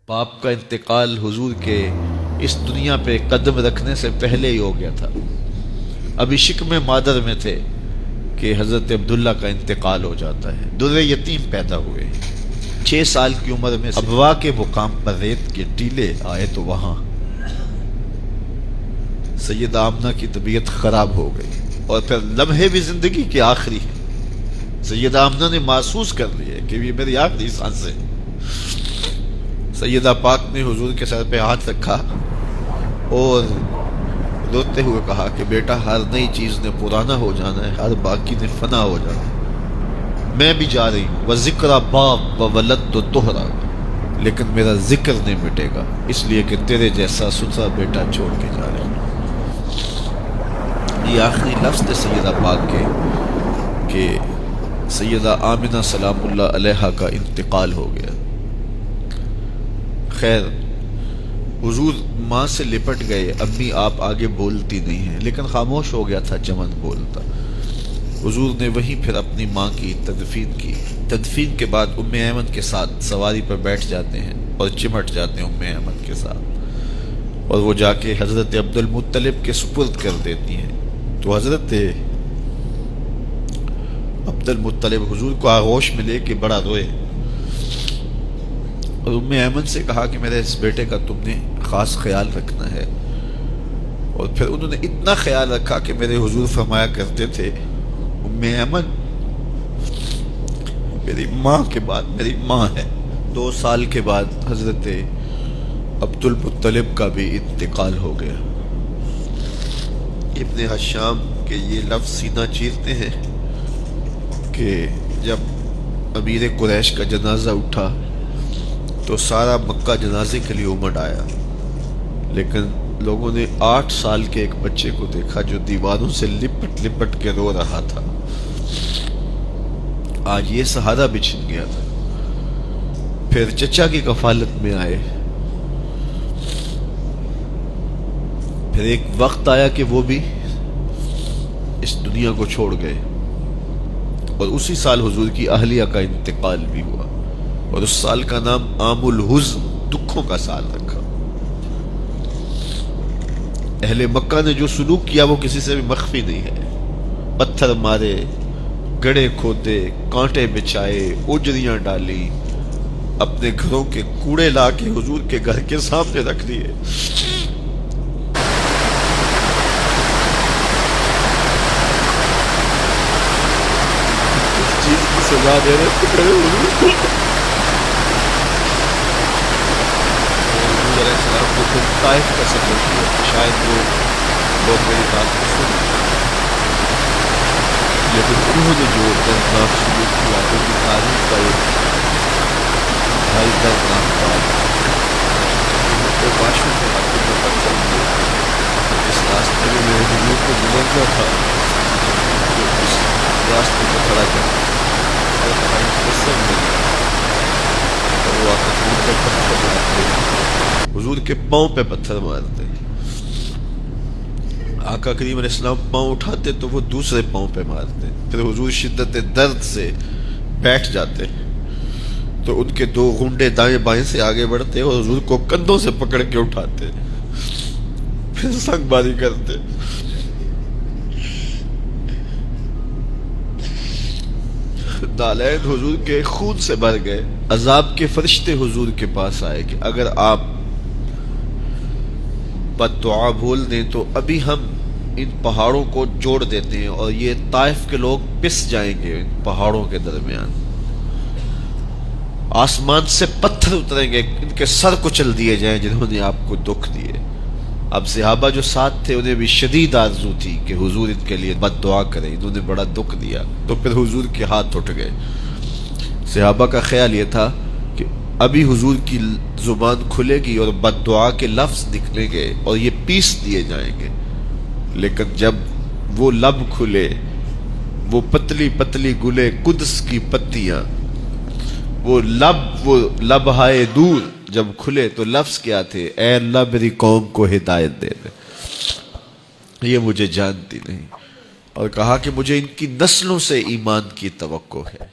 باپ کا انتقال حضور کے اس دنیا پہ قدم رکھنے سے پہلے ہی ہو گیا تھا. ابھی شکم مادر میں تھے کہ حضرت عبداللہ کا انتقال ہو جاتا ہے. در یتیم پیدا ہوئے. 6 سال کی عمر میں ابوا کے مقام پر ریت کے ٹیلے آئے تو وہاں سیدہ آمنہ کی طبیعت خراب ہو گئی. اور پھر لمحے بھی زندگی کے آخری ہیں. سیدہ آمنہ نے محسوس کر لیا کہ یہ میری آخری سانس ہے. سیدہ پاک نے حضور کے سر پہ ہاتھ رکھا اور روتے ہوئے کہا کہ بیٹا، ہر نئی چیز نے پرانا ہو جانا ہے، ہر باقی نے فنا ہو جانا ہے. میں بھی جا رہی ہوں. وَذِكْرَ بَاب وَوَلَدْتُ تُحْرَا، لیکن میرا ذکر نہیں مٹے گا، اس لیے کہ تیرے جیسا ستھرا بیٹا چھوڑ کے جا رہی ہوں. یہ آخری لفظ تھے سیدہ پاک کے کہ سیدہ آمنہ سلام اللہ علیہا کا انتقال ہو گیا. خیر، حضور ماں سے لپٹ گئے. امی آپ آگے بولتی نہیں ہیں، لیکن خاموش ہو گیا تھا چمن بولتا. حضور نے وہیں پھر اپنی ماں کی تدفین کی. تدفین کے بعد ام ایمن کے ساتھ سواری پر بیٹھ جاتے ہیں اور چمٹ جاتے ہیں ام ایمن کے ساتھ، اور وہ جا کے حضرت عبد المطلب کے سپرد کر دیتی ہیں. تو حضرت عبد المطلب حضور کو آغوش میں لے کے بڑا روئے اور ام ایمن سے کہا کہ میرے اس بیٹے کا تم نے خاص خیال رکھنا ہے. اور پھر انہوں نے اتنا خیال رکھا کہ میرے حضور فرمایا کرتے تھے، ام ایمن میری ماں کے بعد میری ماں ہے. 2 سال کے بعد حضرت عبد المطلب کا بھی انتقال ہو گیا. ابن حشام کے یہ لفظ سینہ چیرتے ہیں کہ جب امیر قریش کا جنازہ اٹھا تو سارا مکہ جنازے کے لیے امڑ آیا، لیکن لوگوں نے 8 سال کے ایک بچے کو دیکھا جو دیواروں سے لپٹ لپٹ کے رو رہا تھا. آج یہ سہارا بچھن گیا تھا. پھر چچا کی کفالت میں آئے. پھر ایک وقت آیا کہ وہ بھی اس دنیا کو چھوڑ گئے، اور اسی سال حضور کی اہلیہ کا انتقال بھی ہوا، اور اس سال کا نام عام الحزن، دکھوں کا سال رکھا. اہل مکہ نے جو سلوک کیا وہ کسی سے بھی مخفی نہیں ہے. پتھر مارے، گڑھے کھودے، کانٹے بچھائے، اجریاں ڈالی، اپنے گھروں کے کوڑے لا کے حضور کے گھر کے سامنے رکھ دیے. چیز کی سزا دے رہے تھے حضور کو. حضور علیہ السلام کو پھر طائف کا سفر کیا. شاید وہ لوگ میری بات کو سن، لیکن انہوں نے جو دردناک سلوک کیا ان کی تاریخ کا ایک بھائی دردناک بات. تو باشوں کے ہاتھوں میں پتھر ہوئے. اس راستے میں میرے حضور کو گزرنا تھا جو اس راستے کو کھڑا کر اور وہ آ کر حضور پہ پتھر مارتے، حضور کے پاؤں پہ پتھر مارتے. آقا کریم علیہ السلام پاؤں اٹھاتے تو وہ دوسرے پاؤں پہ مارتے. پھر حضور شدت درد سے بیٹھ جاتے تو ان کے 2 غنڈے دائیں بائیں سے آگے بڑھتے اور حضور کو کندھوں سے پکڑ کے اٹھاتے، پھر سنگ باری کرتے. نالین حضور کے خون سے بھر گئے. عذاب کے فرشتے حضور کے پاس آئے کہ اگر آپ بد دعا بھول دیں تو ابھی ہم ان پہاڑوں کو جوڑ دیتے ہیں اور یہ طائف کے لوگ پس جائیں گے. ان پہاڑوں کے درمیان آسمان سے پتھر اتریں گے، ان کے سر کچل دیے جائیں جنہوں نے آپ کو دکھ دیے. اب صحابہ جو ساتھ تھے انہیں بھی شدید آرزو تھی کہ حضور ان کے لیے بد دعا کریں، انہوں نے بڑا دکھ دیا. تو پھر حضور کے ہاتھ اٹھ گئے. صحابہ کا خیال یہ تھا کہ ابھی حضور کی زبان کھلے گی اور بد دعا کے لفظ نکلیں گے اور یہ پیس دیے جائیں گے. لیکن جب وہ لب کھلے، وہ پتلی پتلی گلے قدس کی پتیاں، وہ لب ہائے دور جب کھلے تو لفظ کیا تھے؟ اے اللہ میری قوم کو ہدایت دے دے، یہ مجھے جانتی نہیں. اور کہا کہ مجھے ان کی نسلوں سے ایمان کی توقع ہے.